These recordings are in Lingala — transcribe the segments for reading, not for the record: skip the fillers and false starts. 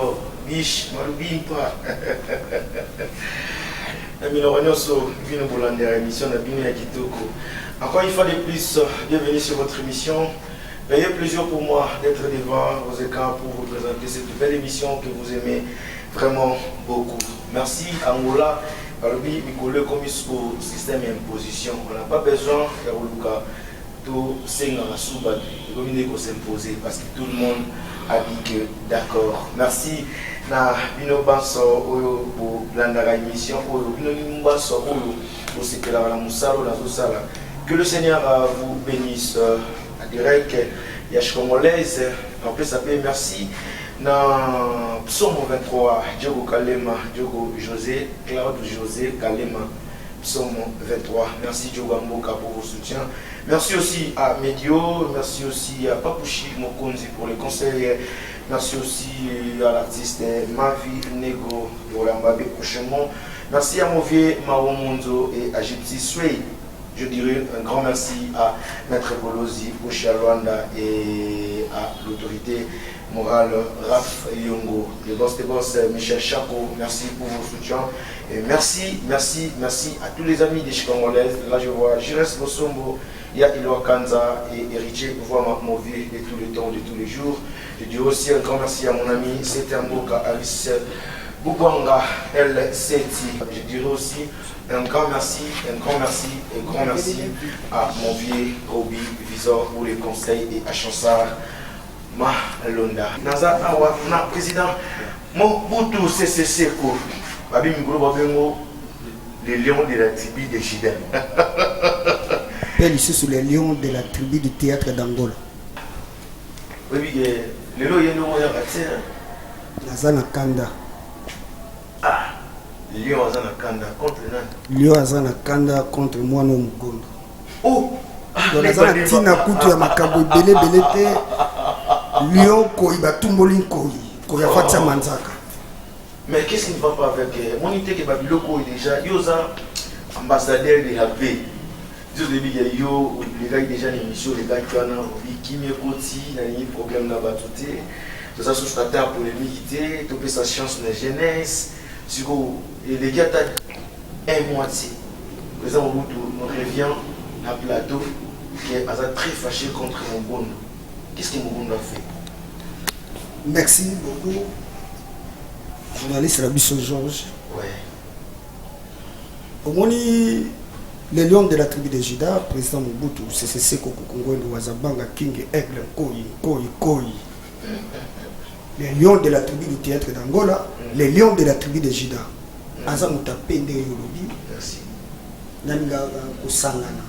Milo, Biche, Malubimpa. Milo Ragnoso, Vino Bolander, émission d'Abine Kitoko. Encore une fois de plus, bienvenue sur votre émission. Veuillez plaisir pour moi d'être devant vos écrans pour vous présenter cette belle émission que vous aimez vraiment beaucoup. Merci Angola, Balobi, Mikole, comme au système et imposition. On n'a pas besoin de tout s'imposer parce que tout le monde a dit que d'accord. Merci na bino baso oyo pour landara émission oyo bino nimbaso oyo pour ce que la musalo la sala. Que le Seigneur vous bénisse. Direct Yash Congolaise, en plus appelé merci. Dans Psaume 23, Diogo Kalema, Diogo José, Claude José Kalema, Psaume 23. Merci Diogo Amboka pour vos soutiens. Merci aussi à Medio, merci aussi à Papouchi Mokonzi pour les conseils. Merci aussi à l'artiste Mavi Nego pour l'Ambabe prochainement. Merci à Movier Mao Monzo et à Gypsy Sway. Je dirais un grand merci à Maître Bolozi, Oshia Luanda et à l'autorité morale Raph Yongo, le boss des boss Michel Chaco, merci pour vos soutiens. Et merci à tous les amis des Congolaises. Là je vois Jires Bosombo, il y a Iloa Kanza et Héritier pour voir ma vie de tous les temps, de tous les jours. Je dis aussi un grand merci à mon ami Setemboka Alice Boubanga El Seti. Je dirais aussi un grand merci à mon vieux Roby Visor pour les conseils et à Chansar Malonda. Naza Awa, na président, mon boutou CCC ko, babi migolo babengo les lions de la tribu de Jida. Pelle ici sur les lions de la tribu du théâtre d'Angola. Oui, les lions yendo moya katsena. Naza na kanda. Ah. Lion Azana Kanda contre nani? Lion Azana Kanda contre moi non Mugondo. Oh! Azana tina kutu ya makabo belé te. Lion koi batumboli koi ya fatsa manzaka. Mais qu'est-ce qui ne va pas avec mon idée que Babiloko est déjà Yosa ambassadeur de la paix. Juste depuis que yo les gars déjà une émission les gars qui ont qui me koti na ni problème là batuté. Ça sous stataire pour les militaires, topé sa chance de jeunesse. Et les gars, un moitié. Le président Mobutu nous revient à plateau qui est très fâché contre Mobutu. Qu'est-ce que Mobutu a fait? Merci beaucoup. Journaliste Rabisso Georges. Ouais. Au moins, les lions de la tribu de Jida, président Mobutu, CCC Koko Kongo, Wazabanga, King, Aigle, Koi. Les lions de la tribu du théâtre d'Angola, les lions de la tribu de Jida. Azamuta Pende Yolobi. Merci. Nanga Kusangana.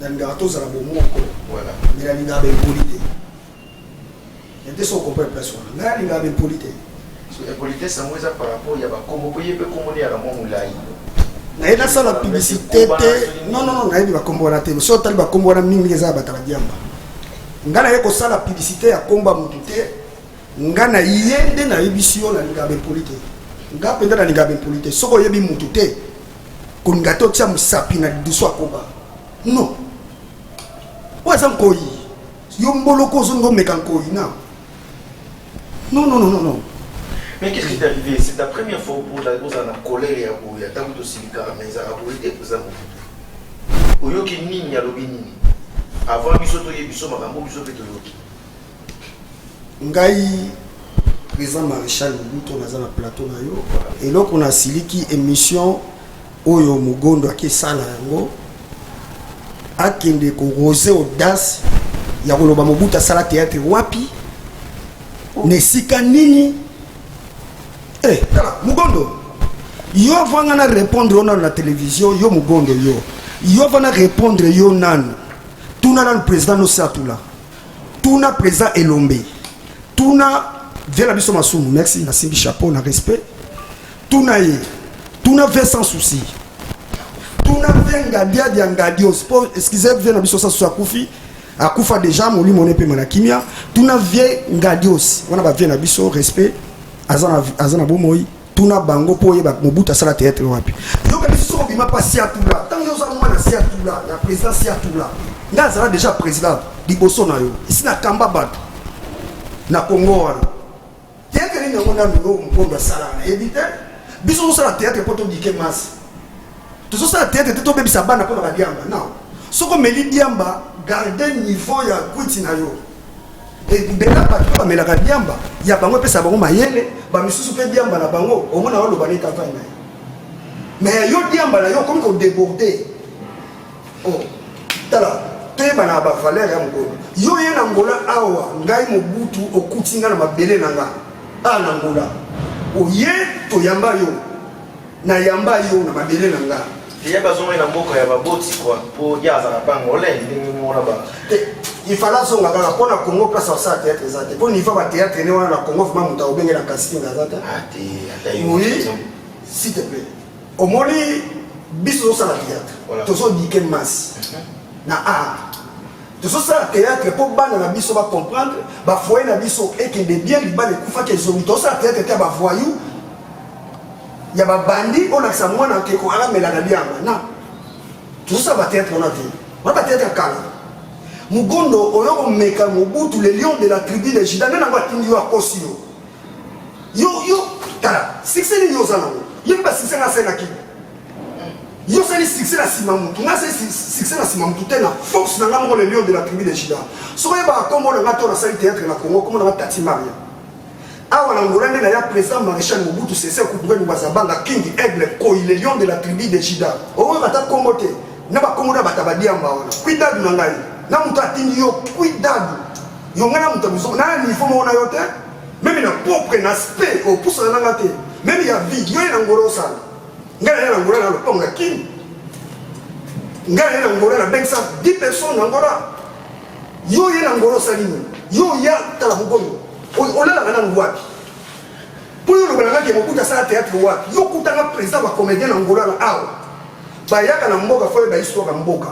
Nanga Tozala Bomoko. Voilà. Mais la Liga avec polité. Il y a des choses qu'on peut placer. La Liga avec polité. La polité, c'est moi par rapport à comment vous pouvez commander à la Momoulaï. Il y a ça la publicité. Non, il y a combat la télé. Soit il va combattre la mimi les abats à la diamba. Ngana yeko ça la publicité à combat Moutouté. Ngana yende na émission la Liga avec polité. Nga penda na Liga avec polité. Soko yebi Moutouté. Kongato tia musapi na diso akoba. Non. Waza nkoi. Yombolo ko zongo mekankoi na. Non. Mais qu'est-ce qui est arrivé? C'est la première fois pour la cause en colère et à Bouya. Tant que tu mais ça a été pour ça. Oyoki nini ya lobi nini. Avant bisoto yebiso makambo biso peto yoki. Ngai président maréchal Mobutu na na plateau na yo. Et là on a siliki émission oyo Mugondo akesala yango. Akende ko rosé audace ya koloba Mobutu asala théâtre wapi? Nesika nini? Mugondo, yo vanga répondre na télévision, yo Mugondo yo. Yo vanga répondre yo nan. Tuna na le président no satula. Tuna président Elombe. Tuna vela biso masumu, merci na simbi chapeau na respect. Tuna ye. Tuna ve sans souci. Tuna venga dia ngadio sport, excusez vena biso sa kufi. Akufa déjà moli moné pe manakimia. Tuna vie ngadios. Wana ba vie na biso respect. Azana bomoi tuna bango po yeba Mobutu sala théâtre wapi yo ka biso ko bima pas sia tula tant yo za mwana sia tula la président sia tula nga zala déjà président liboso na yo ici na kamba bato na Congo wana théâtre ni nango na mino mpondo sala na éviter biso so sala théâtre poto dike mas to so sala théâtre to bebisa bana ko na diamba non soko meli diamba garder niveau ya kwiti na yo et bela ba to mela ka diamba ya bango pesa bango mayele ba misusu pe diamba na bango o mona lo bani tata na mais yo diamba na yo comme ko déborder oh tala teba na ba valeur ya ngolo yo ye na ngola awa ngai mobutu okutinga na mabele na nga na ngola o ye to yamba yo na mabele na nga ya bazonga na mboka ya baboti kwa po yaza na bango le ndingi mona ba il fallait songa kaka pona Congo place au sa théâtre ezate po ni fa ba théâtre ne wana na Congo vraiment muta obenge na casting azata oui s'il te plaît au moni biso so la théâtre to so dike mas na to so sa théâtre po bana na biso ba comprendre ba foyer na biso et que de bien liba le kufa ke zo to sa théâtre te ba voyou ya ba bandi on a sa mwana ke ko ala mela na biamba na to so ba théâtre on a vu on ba théâtre kala mugondo oyoko meka mobutu le lion de la tribu de Juda na ba tindio akosio yo tala succès ni yo sana yo ba succès na sena ki yo sali succès na simamu tu na succès na simamu tu tena force na ngamo le lion de la tribu de Juda so ba kombo na ngato na sali théâtre na Congo comme na Tati Maria awa na ngolande na ya président maréchal Mobutu Sese Kutumbeni Bazabanga King Aigle ko le lion de la tribu de Juda o ba ta kombo te na ba kombo na batabadia mbaona kwida na ngai na mutu atindi yo cuidado yo ngana mutu bizo na ni fomo na yote même na propre na aspect au pousse na ngate même ya vie yo na ngoro sana ngana na ngoro na loponga kin ngana na ngoro na bensa 10 personnes na ngoro yo na ngoro salini yo ya tala mugondo o la na ngwapi pour yo na ngake mokuta sa théâtre wapi yo kutanga président ba comédien na ngoro na awa ba yaka na mboka fo ba histoire mboka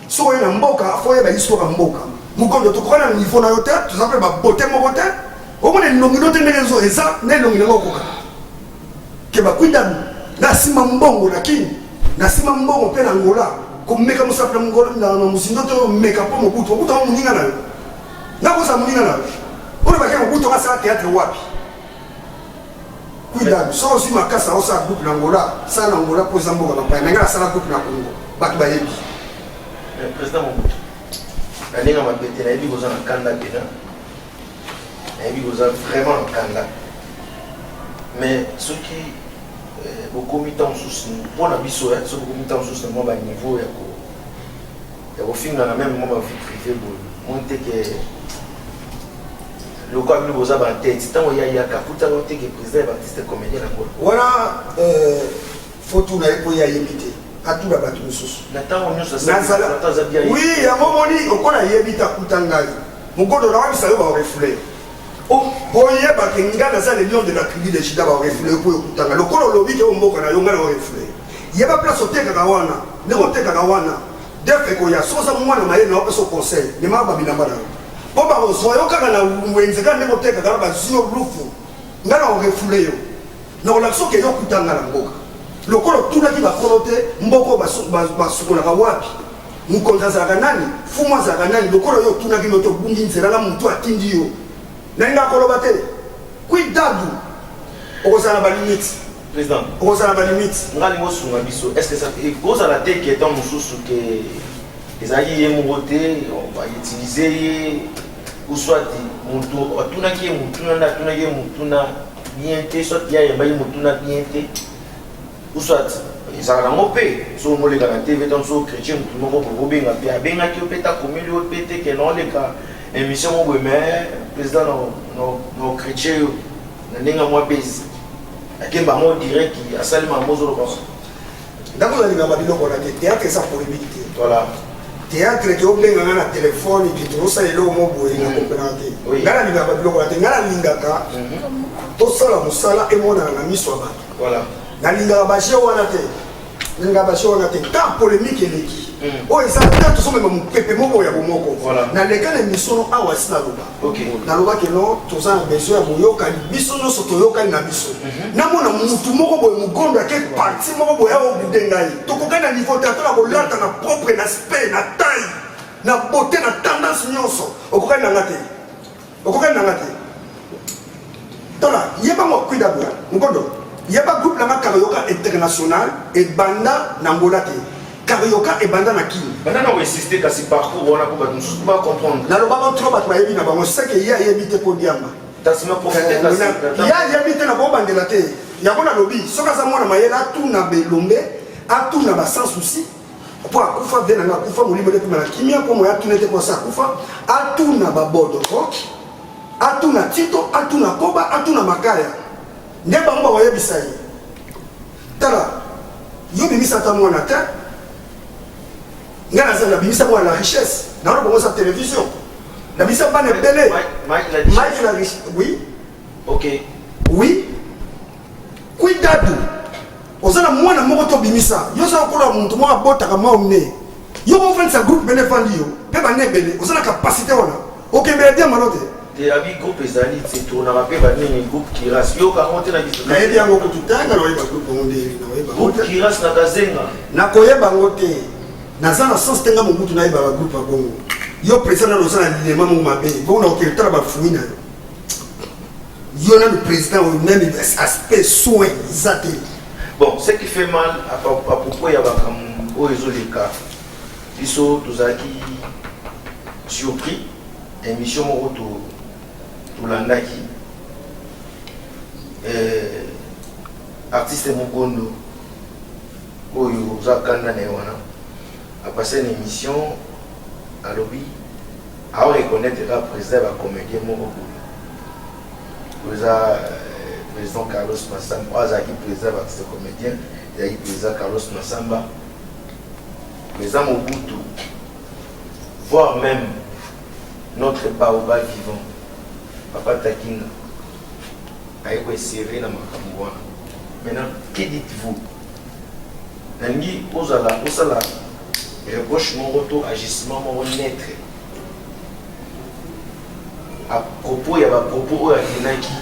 so na mboka foye ba histoire mboka mukondo to kona niveau na yote to sape ba beauté moko te o mona nongino te ndezo eza ne nongino ngokoka ke ba kwida na sima mbongo lakini na sima mbongo pe na ngola ko meka musapla ngola na musindo to meka po mobutu mobutu muninga na yo na ko sa muninga na o ba ke mobutu ka sa théâtre wapi kwida so si makasa o sa groupe na ngola sa na ngola po zamboka na pa na ngala sa groupe na Congo ba ba yebi président Mobutu alinga mabete na yebi koza na kanda pena na yebi koza vraiment na kanda mais ce qui beaucoup mis en sous pour la biso ce beaucoup mis en sous moi ba niveau ya ko finga na même moi vie privée bon monter que le quoi lui boza ba tête tant ya kaputa monter que président Baptiste comédien na quoi voilà faut tout na ko ya yebite atula batu mususu oui ya momoni okola yebita kutangai mugodo na wabisa yo ba reflet o boye ba kengana za le lion de la tribu de Juda ba reflet ko kutanga lokolo lobi ke mboka na yo ngana ba reflet yeba place oteka kawana ne oteka kawana defe ko ya soza mwana maye na opeso conseil ne ma ba bilamba na po ba ozoyo kaka na wenzeka ne oteka kana ba zio lufu ngana o reflet yo na olakso ke yo kutanga na mboka lokolo tunaki bakolote mboko basukolaka wapi mukonzi azalaka nani fumu azalaka nani lokolo yo tunaki no tobungi nzela na mutu atindi yo nalinga koloba te kuidadu okozala balimite président okozala balimite ngali ngosunga biso est-ce que ça kozala te ke temps mosusu ke ezali ye moko te on va utiliser ye ou soit mutu atunaki ye mutuna na atunaki ye mutuna bien te soit ya yemba ye mutuna bien te ou soit ezalaka nango mpe so omoleka na tv donc so chrétien motu moko bobenga mpe abengaki yo mpe ta komeli yo mpe te ke naoleka émission moko boye mais président no chrétien yo na ndenge mwa besi akemba ngo direct asalema mozoloba ndako nalingaka biloko na te théâtre eza polémique te voilà théâtre ke obenganga na telefone ke tozosala eloko mo boye na kopelanga te ngai nalingaka biloko na te ngai nalingaka tosala mosala emonana na miso ya bato voilà nalingaka bashe wana te nalingaka bashe wana te ta polémique eleki oyo eza ta tozomema mopepe moko ya bomoko naleka na émission awa esi naloba nalobaki no toza na besoin ya boyokani biso nyonso toyokani na biso namona mutu moko boye mogondo ake parti moko boye aobude ngai tokokani na niveau te atona kolata na propre na aspect na taille na beauté na tendance nyonso okokani nanga te okokani nanga te Tala, yeba mo kwida bwa. Ngondo. Yeba groupe la Carioca international et banda Nambola te. Carioca et banda na Kini. Banda na insister kasi parcours on a pas comprendre. Na lo ba trop ba yebi na bango c'est que ya yebite podiamba. Tasima profiter kasi. Ya yebite na bo bandela te. Ya bona lobi, soka za mwana mayela tout na belombe, a tout na ba sans souci. Pour akufa vena na akufa molimo de pima kimia pour moya tout n'était pas ça akufa, a tout na ba bodo rock. A tout na Tito, a tout na Koba, a tout na Makaya. Ne bango ba yebisa yi. Tala. Yo bimisa ta mwana ta. Ngana za bimisa mwana la richesse. Na ro bongo sa télévision. La bimisa pas ne belé. Mike la richesse. Oui. OK. Oui. Cuidado. Ozana mwana moko to bimisa. Yo sa kola muntu mo abota ka maune. Yo mo fait sa groupe bele fandi yo. Pe ba ne belé. Ozana capacité wana. OK mbele dia malote. Te abi groupe ezali c'est tourna ba pe ba ni groupe qui rase. Yo ka monter na biso. Na yedi yango ko tutanga na yeba groupe monde na yeba. Groupe qui rase na kazenga. Na koyeba ngote. Naza na sens tenga mo mutu na yeba ba groupe bongo. Yo président na lozana ni mama mo mabe. Bongo na oketala ba fuina. Yo na le président au même aspect soin zate. Bon, ce qui fait mal à propos ya ba kam o ezoleka. Biso tozaki surpris émission mo to landaki artiste Mugondo oyo zakanda na wana a passé une émission à lobby à reconnaître la président la comédien moko président Carlos Massamba azaki président artiste comédien et président Carlos Massamba président Mobutu voire même notre baobab vivant Papa Takinga a été serré dans ma caméra. Maintenant, que dites-vous? Nangi osala reproche mon retour agissement mon naître. À propos il y a pas propos à Kenaki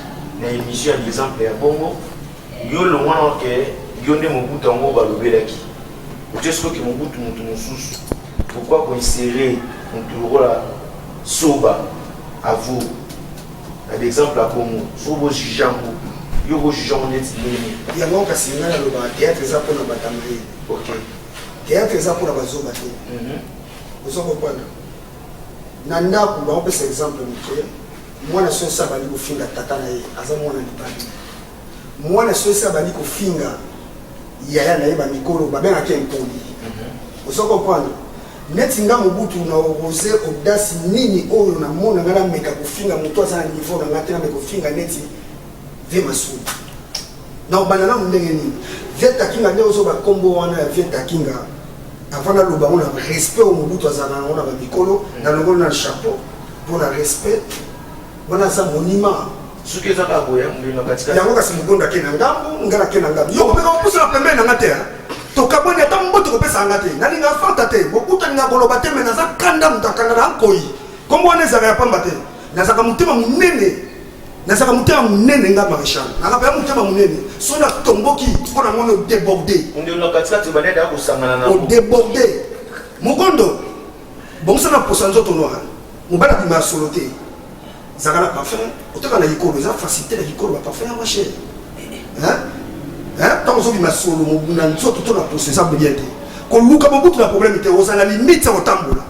na émission d'exemple ya bongo yo le mwana que yo ne Mobutu ngo balobelaki. Est-ce que Mobutu mutu mususu pourquoi qu'on insérer mon tour là soba à vous l'exemple à Congo sur vos jujambo yo vos jujambo net ni ya ngoka singa na loba théâtre za pona batamai. OK théâtre za pona bazoba te ozo kopana na ndaku ba opesa exemple mike mwana sosa bali kofinga tata na ye aza mwana libali mwana sosa bali kofinga yaya na ye ba mikolo ba benga ke mpoli ozo kopana netinga Mobutu na ose audace nini oyo na mona ngala meka kofinga mutu aza na niveau na ngata na meka kofinga neti ve masu na obana na ndenge nini veta kinga leo zo ba kombo wana ya veta kinga avant na loba on a respect au Mobutu aza na ona ba mikolo na longolo na chapeau pour la respect wana sa monument suki za ka boya mbino katika yango kasi mugonda ke na ngambo ngala ke na ngambo yo meka kusa pembe na ngata tokabone ata mboto kopesa ngate nalinga fanta te bokuta ninga koloba te mena za kanda mutakanga na nkoi kombo wana ezaka ya pamba te nazaka mutema munene nga marechal nakapa ya mutema munene so na tomboki mpona mwana odébordé ndelo katika te banede ya kosangana na odébordé mogondo bongosa na posa nzoto noir mobala bima ya solo te zaka na parfum oteka na likolo eza facilité na likolo ba parfum ya machère tant que ma solo mobuna nzoto to na processa bien te ko luka Mobutu na problème te ozala limite au tambola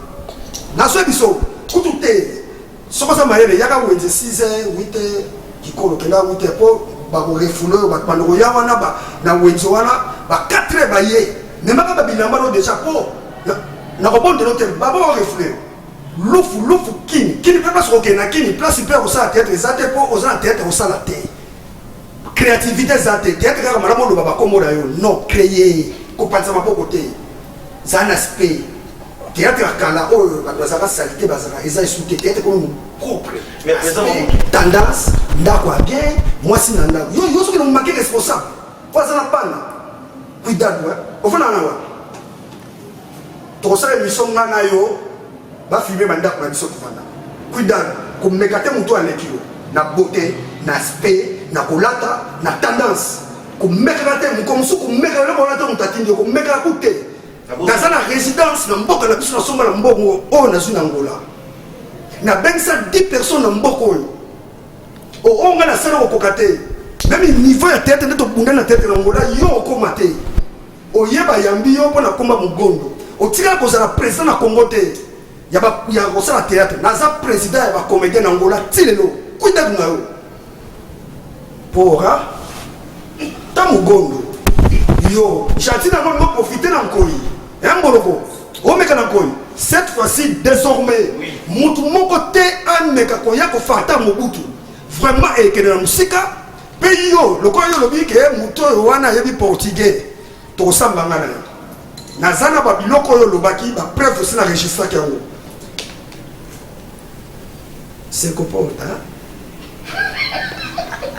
na so biso kutu te soko sa mayele yaka wenze 6h 8h kikolo kenda 8h po ba ko refulo ba bandoko ya wana ba na wenzo wana ba 4h ba ye même ba bilamba no déjà po na ko bonde l'hôtel ba ba refulo lufu kini pe place ko kena kini place pe au sa théâtre za te po oza théâtre au sa la te créativité zate théâtre kaka malamu loba bakombo na yo non créer kopanza mapoko te za un aspect théâtre kala oyo bato bazaka salité bazaka eza esute théâtre comme propre mais présent tendance ndako ya bien mwasi na ndako yo soki na manquer responsable po aza na pana cuidado ofana na wa tokosala émission nga na yo bafilme bandako na biso tovanda cuidado komeka te moto aleki yo na beauté na aspect na kolata na tendance komeka te mokomosu komeka le kolata mutatindi komeka kute naza na résidence na mboka na biso na somba na mbongo oyo nazwi na ngola na bengisa 10 personnes na mboka oyo on a la salle au cocaté. Même niveau de tête, on a la tête en Angola, yo au comaté. Au Yaba Yambi, on a combat Mugondo. Au Tira, on a la président à Congo. Il y a un théâtre. Naza président et un comédien en Angola. Tilelo. Kuida Ngao. Pora. Tamugondo. Yo. Chati n'a pas profité d'un coï. Et un boloko. O meka na coï. Cette fois-ci, désormais, Moutou mon côté, un meka koya ko fata Mobutu. Vraiment, et que dans la musique, pays yo, le coï yo le bique, Moutou wana yebi portugais. To samba ngana. Nazana ba biloko yo lobaki ba preuve aussi na registre kango. C'est comprendre hein.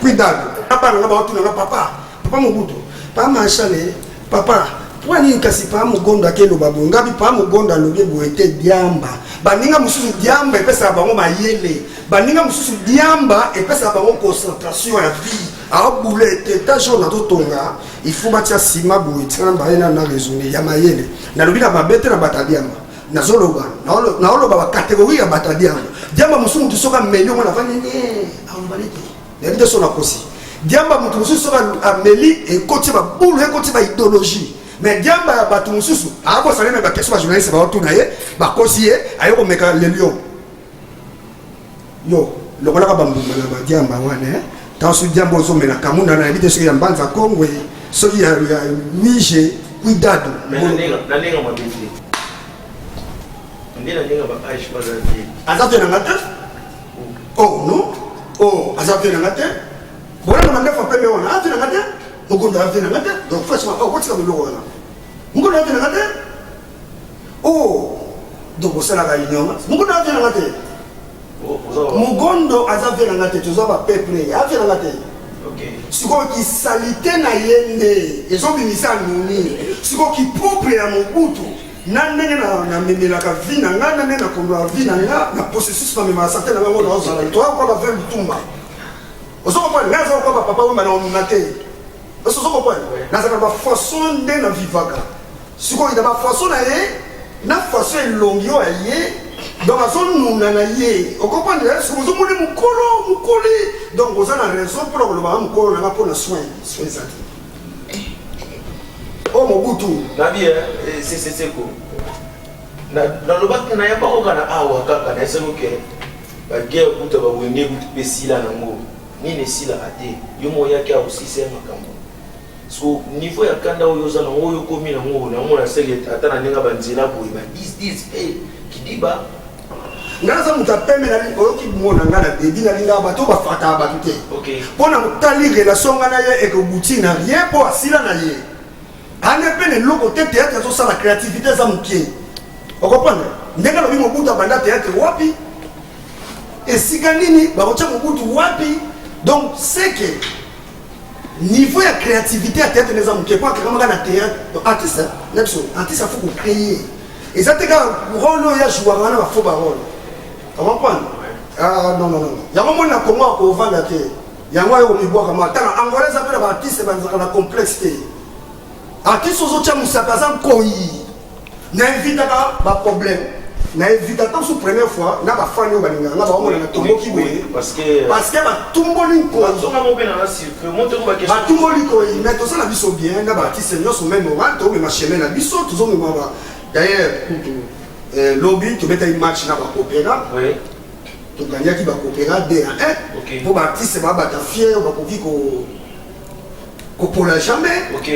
Cuidado. Papa nga ba otuna papa. Papa Mobutu. Pas machale. Papa. Pour ni kasi pa Mugondo akelo babo. Ngabi pa Mugondo alobe boete diamba. Baninga mususu diamba epesa bango mayele. Baninga mususu diamba epesa bango concentration ya vie. A boulette ta jaune na totonga. Il faut batia sima boetina baena na raisonner ya mayele. Na lobi na babete na batadiamba. Na zoloba. Na oloba ba catégorie ya batadiamba. Diamba mususu mutusoka melio mona vanye aombalete. Ya bide sona kosi. Diamba mutususu soka ameli e koti ba boule e koti ba idéologie. Mais diamba ya batu mususu ako salena ba question ba journaliste ba otuna ye ba kosi ye ayoko meka le lion. Yo, le voilà ba mbuma ba diamba wana tant sur diamba zo mena kamuna na bide so ya mbanza Kongo so ya Niger cuidado. Na nenga mo bifli. Ndela nenga ba aish ba zafi. Azafia na ngata? Oh non. Oh, azafia na ngata? Bona na mandefa pembe wana. Azafia na ngata? Mugondo azafia na ngata? Donc franchement, oh, what's the logo wana? Mugondo azafia na ngata? Oh, donc on sala réunion. Mugondo azafia na ngata? Mugondo azafia na ngata, tu zoba peuple, azafia na ngata. OK. Siko ki salite na yende, ezo bimisa nuni. Siko ki propre ya Mobutu. Nandenge na memelaka vie na nga nandenge na kondoa vie na nga na processus na mema santé na bango na ozala to ko ba faire lutumba osoko pa nga zo ko ba papa wema na onate osoko pa na za ba façon de na vivaka siko ida ba façon na ye na façon elongio ye donc azo na ye okopande siko zo moni mukoli donc ozana raison pour le ba mukolo na pour na soin ça. Oh Mobutu na bien c'est quoi dans le bac na yamba ko kana awa kaka na selo ke ba guerre kuta ba wende kuta pe sila na ngo ni ne sila ate yo mo yake a aussi c'est makambo so niveau ya kanda oyo za na oyo komi na ngo na mo na sele ata na ninga banzela boy ba 10 kidiba ngaza mutapeme na oyo ki mona ngana dedi na linga ba to ba fata ba tuté OK pona mutali relation ngana ye e ko buti na rien po asila na ye. On est bien le côté théâtre, ça la créativité, ça me tient. Vous comprenez? Dès que nous avons un théâtre, wapi. Et si Ganini, nous avons un wapi. Donc, c'est que niveau de créativité à théâtre, nous avons pas vraiment un théâtre. Artiste, artiste, il faut qu'on crée. Et ça, c'est que le rôle, il y a joué un faux parole. Vous comprenez? Ah non. Il y a un moment où on va la terre. Il y a un moment où on va la terre. En Angolais, ça s'appelle l'artiste, c'est la complexité. Artiste aux autres musakazan koi n'invite pas problème n'invite pas sous première fois n'a pas fan yo baninga n'a pas on a tombo ki boye parce que ba tumboli ko zonga mo bena na cirque monte ko ba question ba tumboli ko mais to ça la biso bien n'a ba artiste nyos même moment to me macheme na biso to zo me ba d'ailleurs lobby to mettre un match na ba opéra oui to gagner ki ba opéra D à 1 pour ba artiste ba ta fier ba ko vi ko pour la jamais OK.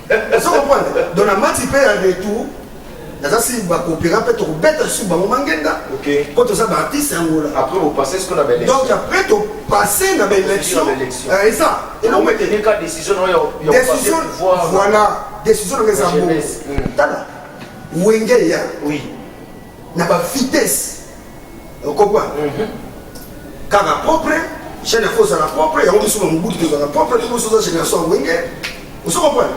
Vous comprenez? Dans la match, il paye un retour. Si vous coopérez, peut-être vous bêtez sur le mangenda. OK. Quand vous avez artiste, après vous passez ce qu'on appelle l'élection. Donc après vous passez dans l'élection. Et ça. Et donc vous tenez qu'à décision voilà. Décision de les amours. Tada. Wengeya. Oui. N'a pas vitesse. Vous comprenez? Car la propre, chez les fausses à la propre, et on dit souvent mon bout de la propre, les fausses à la génération Wenge. Vous comprenez?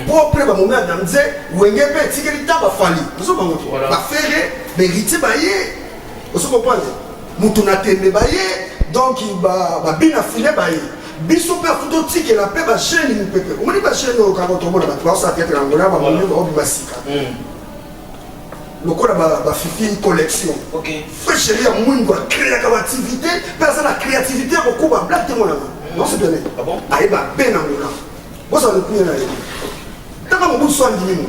Pour prendre mon mère dans le Wenge peut tirer ta fali. Vous comprenez? Va faire mériter bailler. Vous comprenez? Mutuna tembe bailler, donc il va bien affiler bailler. Biso pe futo tike la pe ba chaîne mu pepe. On dit ba chaîne au quand on va ça tête en Angola, va mon va basika. lokola ba fifi collection. OK. Frecherie ya mwingo créativité, personne la créativité beaucoup ba black te mona. Non c'est bien. Ah bon? Aïe ba ben ngona. Bo ça le premier na yo. Tanga mo bu soin dimi.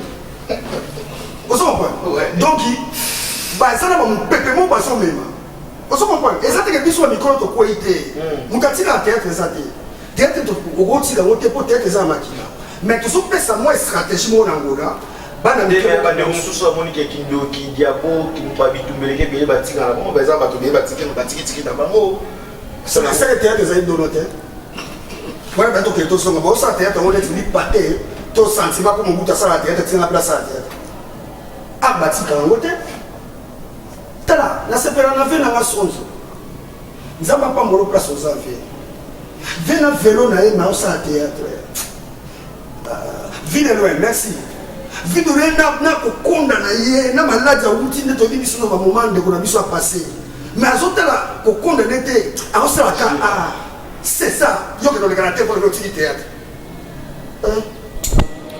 Vous comprenez? Donc bah ça na ba mo pepe mo ba so mema. Vous comprenez? Et ça te que biso micro to ko ité. Mukati na théâtre ça te. Théâtre to ko ti la moté pour théâtre ça makina. Mais tout ça pesa moi stratégie mo na ngona. Bana de mususu amoni ke kindo ki diabo ki mpabitumbeleke bele batika na bon beza bato bele batike no batiki tiki na bango c'est la seule théâtre des donote voilà bato que to songa bo sa théâtre on est ni paté to sentiment pour mubuta sa théâtre tina place sa théâtre a batika ngote tala la sepera na vena nga sonzo nzamba pa mbolo place aux envies vena vélo na e na sa théâtre ville loin merci Vidéo na kokonda na ye na maladi ya wuti nde tobi biso na moment de ko na biso a passé mais azotala kokonda nete azosala ka c'est ça yo que dans le canapé pour le petit théâtre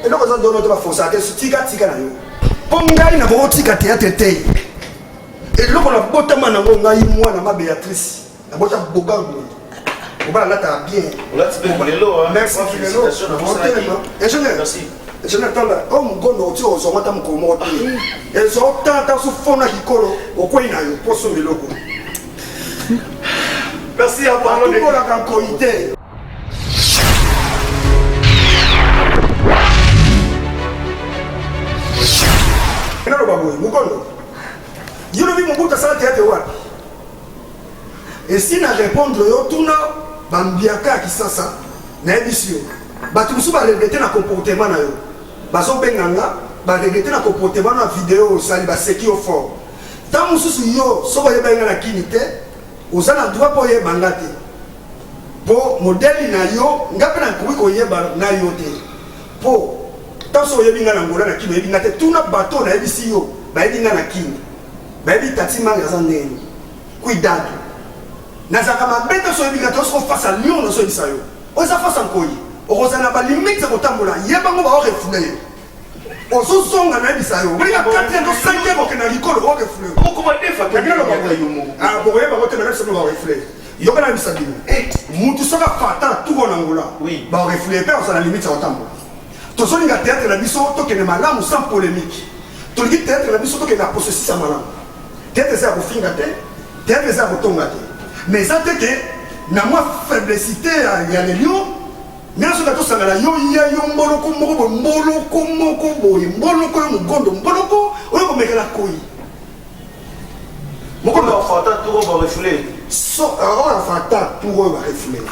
et donc on donne notre force à tika na yo pongai na ko tika théâtre te et loko na botama na ngai mwana ma Béatrice na bota bogango on va la ta bien là tu peux lelo merci lelo merci je n'attends pas. Oh mon gars, tu as un matin comme moi. Ils ont tant de souffrance qui colle au coin de pour son logo. Merci à parler de la qualité. Non, baboy, mon gars. Je ne vis mon bout à ça théâtre wapi. Et si na répondre yo tuna bambiaka qui ça na émission. Ba tu musu ba regretter na comportement na yo. Bazo benganga ba regretter na comportement na vidéo sali ba seki au fort. Tant mususu yo so ba yebenga na kinité, ozana droit pour yebanga te. Po modèle na yo ngape na kubi ko yeba na yo te. Po tant so yebinga na ngora na kino yebinga te tuna bateau na yebisi yo ba yebinga na kino. Ba yebi tatima ngaza ndeni. Cuidado. Nazaka mabeta so yebinga to so face à Lyon no so yebisa yo. Oza face en koyi. Ozana ba limite za kotambola yebango ba o refouler. Ozo zonga na yebisa yo. Bringa 4e to 5e ko na likolo o refouler. Ko ba defa ke ngelo ba yo mo. Ah bo yeba ko tena so ba refouler. Yo kana yebisa bino. Mutu soka fata tout na ngola. Oui. Ba refouler pe ozana limite za kotambola. To so linga théâtre na biso to ke na malamu sans polémique. To linga théâtre na biso to ke na processus ya malamu. Théâtre za ko finga te. Théâtre za ko tonga te. Mais ça te que na moi faiblesité ya les lions. Naso ka to sangala yo ya yo mboloko moko boy mboloko yo mugondo mboloko oyo ko mekela koyi. Moko ba fata tout ba refouler. So on fata tout ba refouler.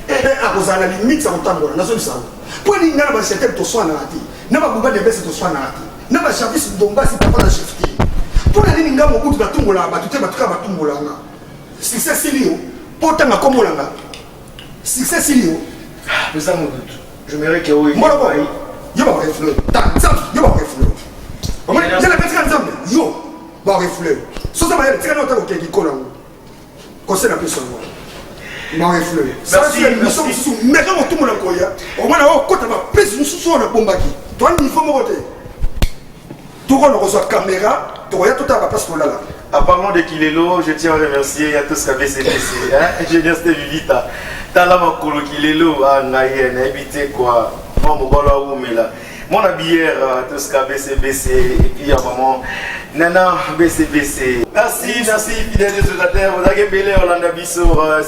A kozala limite sa kotambola naso bisanga. Po ni ngala ba setel to soana ati. Na ba buba de bese to soana ati. Na ba service ndombasi papa na chefti. Po na ni ngamo kutu batumbola ba tuté batuka batumbola nga. Succès Silio, potanga komolanga. Succès Silio. Mais ça mon doute. Je mérite que oui. Moi là, yo ba refouler. Yo ba refouler. On va dire la petite ensemble. Yo ba refouler. So ça va être très longtemps que qui colle. Conseil la personne. Ba refouler. Ça c'est une mission sous mais quand tout le monde koya. On va là au côté ba pèse nous sous na bombaki. Toi il faut me voter. Tout le monde reçoit caméra, tu regardes tout à la place pour là. En parlant de Kilelo, je tiens à remercier à tous qui avaient CPC, ingénieur Stevivita. Talama Kolo Kilelo, Naïe, Naïbité quoi, moi mon bala ou mela. Mon habillère, tous qui avaient CPC, et puis à maman, Nana BCBC. Merci fidèles téléspectateurs. Vous avez belé Orlando Bisso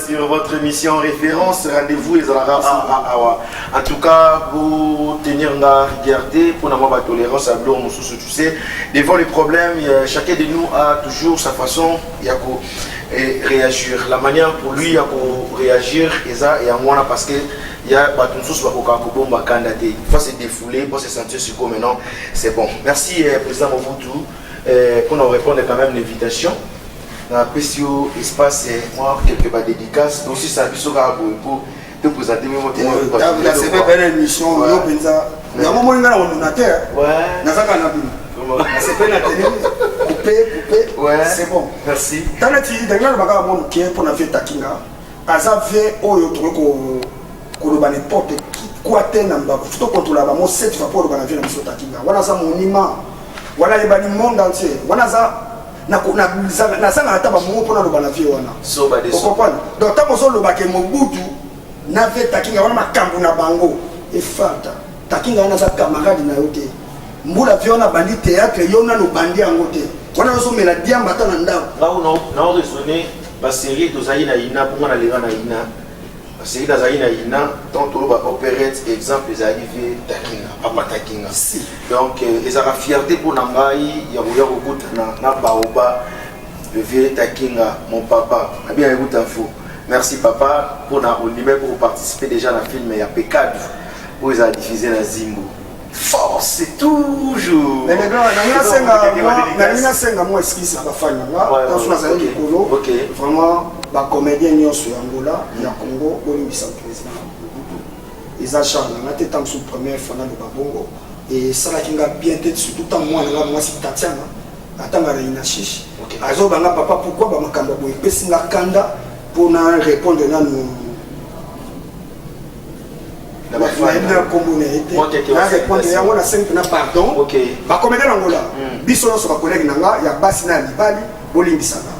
sur votre émission référence. Rendez-vous les en tout cas, pour tenir la garder, pour n'avoir pas de tolérance à blanc, tu sais, devant les problèmes, chacun de nous a toujours sa façon de réagir. La manière pour lui à réagir, et à moi parce que il y a une source il faut se défouler, pour se sentir sûr maintenant, c'est bon. Merci président Mobutu. Pour nous répondre quand même l'invitation dans un petit espace moi quelques dédicaces aussi ça pour te présenter c'est pas belle émission yo penza na moment ngana ordinateur nazaka na bino c'est pas la télé couper c'est bon merci tanati dangala baka mon qui pour na fête takinga azave oyo ko loba n'importe quoi te na mba futo contrôler ba mo 7 fois pour loba na vie na biso takinga wana ça monima wana yebani monde entier wana za na sanga ata bamongo mpona loba na vie wana okopana donc ntango ozolobake Mobutu na ve Takinga wana makambo na bango efata Takinga wana aza camarade na yo te mbula vie wana bandi théâtre yo nano bandi yango te wana ozomela diamba ata na ndako nao raisonné basérie tozali na ina mpo na lenga na ina basérie nazali na ina donc toloba opérette exemple ezali vie Takinga papa Takinga donc ezalaka fierté mpo na ngai ya koya kokutana na baoba le vieux Takinga mon papa abien ekuta fo merci papa pour na ondime pour participer déjà à la film ya Pecado où ils ont diffusé la Zimbo force toujours mais maintenant na senga moi excuse pas fan nga dans son azali kolo vraiment ba comédien nyonso ya Angola ya Congo olimbisa président ils a charles na tête en sous première fois na babongo et ça la kinga bien tête surtout tant moi na moi si Tatiana atanga na ina chiche azo banga papa pourquoi ba makamba boy pesi na kanda pour na répondre na nous na kombo na été na répondre ya ngona 5 na pardon ba comédien Angola biso so ba collègue nanga ya basi na libali bolimbisana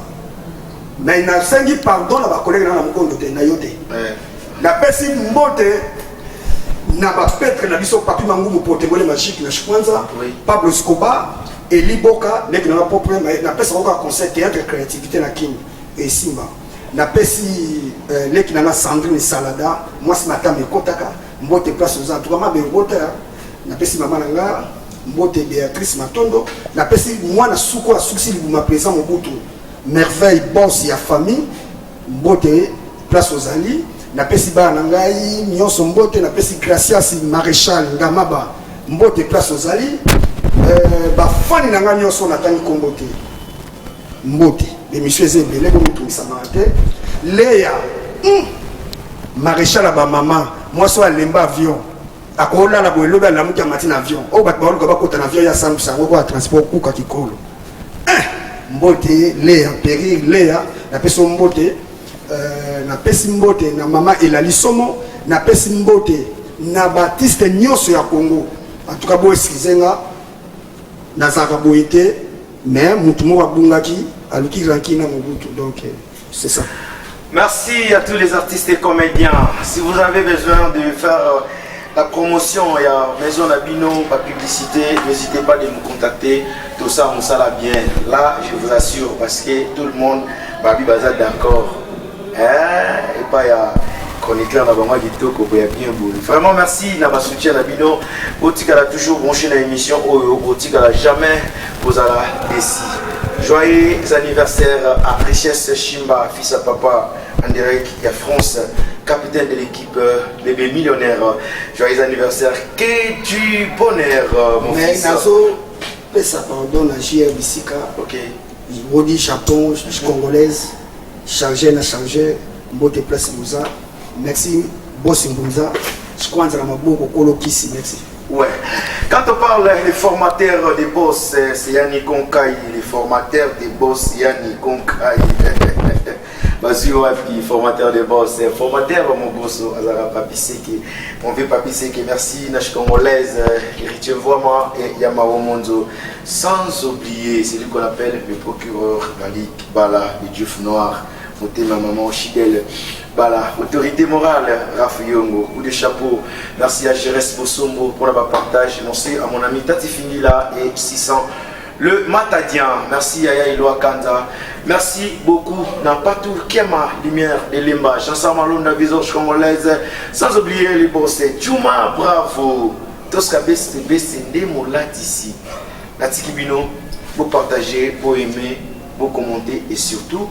na ina sengi pardon na ba collègue na mukondo te na yote na pesi mbote na ba petre na biso papi mangumu potebole magique na Chikwanza Pablo Escobar Eli Boka nek na propre na pesi ko concert théâtre créativité na King et Simba na pesi leki na Sandrine Salada moi ce matin me kotaka mbote place aux en tout cas ma bengote na pesi mama nga mbote Béatrice Matondo na pesi moi na suko succès libuma présent Mobutu merveille boss ya famille mbote place aux ali na pesi ba na ngai nyonso mbote na pesi Gracias Maréchal Ngamaba mbote place aux ali ba fani na ngai nyonso na tangi kombote mbote les messieurs Zembele comme tout ça marate Léa Maréchal ba maman moi so alemba avion akola na boelo ba la muka matin avion o ba ba ko kota na avion ya sambu sango ko transport ku ka kikolo mbote Léa périr Léa na peso mbote na pesi mbote na mama Elali Somo na pesi mbote na Baptiste nyonso ya Congo en tout cas bo eskizenga na zaka boité mais mutu mo abungaki aluki ranki na Mobutu donc c'est ça. Merci à tous les artistes et comédiens. Si vous avez besoin de faire la promotion et la maison d'Abino, la publicité, n'hésitez pas de nous contacter. Tout ça, on s'en bien. Là, je vous assure, parce que tout le monde va bien d'accord. Et pas ya chroniqueur na bango kitoko ko ya bien boule. Vraiment merci na ba soutien na bino. Otika la toujours branché na émission Otika la jamais vous alla déci. Joyeux anniversaire à Richesse Chimba, fils à papa André qui a France, capitaine de l'équipe bébé millionnaire. Joyeux anniversaire, que du bonheur mon fils. Mais ça pardon la JR Bissika. OK. Body Japon, congolaise. Chargé na chargé, mbote place Mouza. Merci boss Mouza. Je crois que maboko kolo kisi, merci. Ouais. Quand on parle des formateurs des boss, c'est Yannick Konkai, les formateurs des boss Yannick Konkai. Basio Api, formateur des boss, formateur mon boss Azara Papiseke, mon vieux Papiseke, merci Nash Congolaise, Héritier Voima et Yamao Monzo. Sans oublier celui qu'on appelle le procureur Malik Bala, le Diouf Noir, ma maman Chidel Bala, autorité morale, Raph Yongo, coup de chapeau. Merci à Jérès Bossombo pour le partage. Merci à mon ami Tati Finila et 600. Le Matadien, merci à Yaïlo Kanda. Merci beaucoup. N'a pas tout Kema, lumière et Limba. Chanson Malonda, visage congolaise. Sans oublier les boss. Tchouma, bravo. Tosca Beste Molat ici. Natiki Bino, vous partagez, vous aimez, vous commentez et surtout,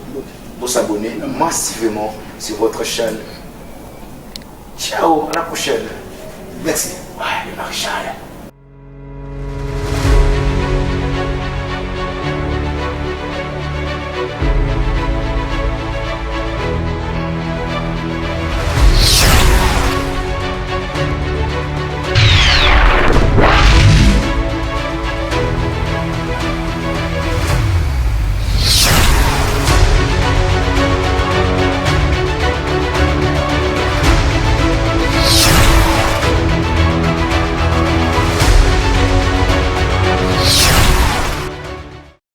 vous s'abonner massivement sur votre chaîne. Ciao, à la prochaine. Merci. Ouais, le Maréchal.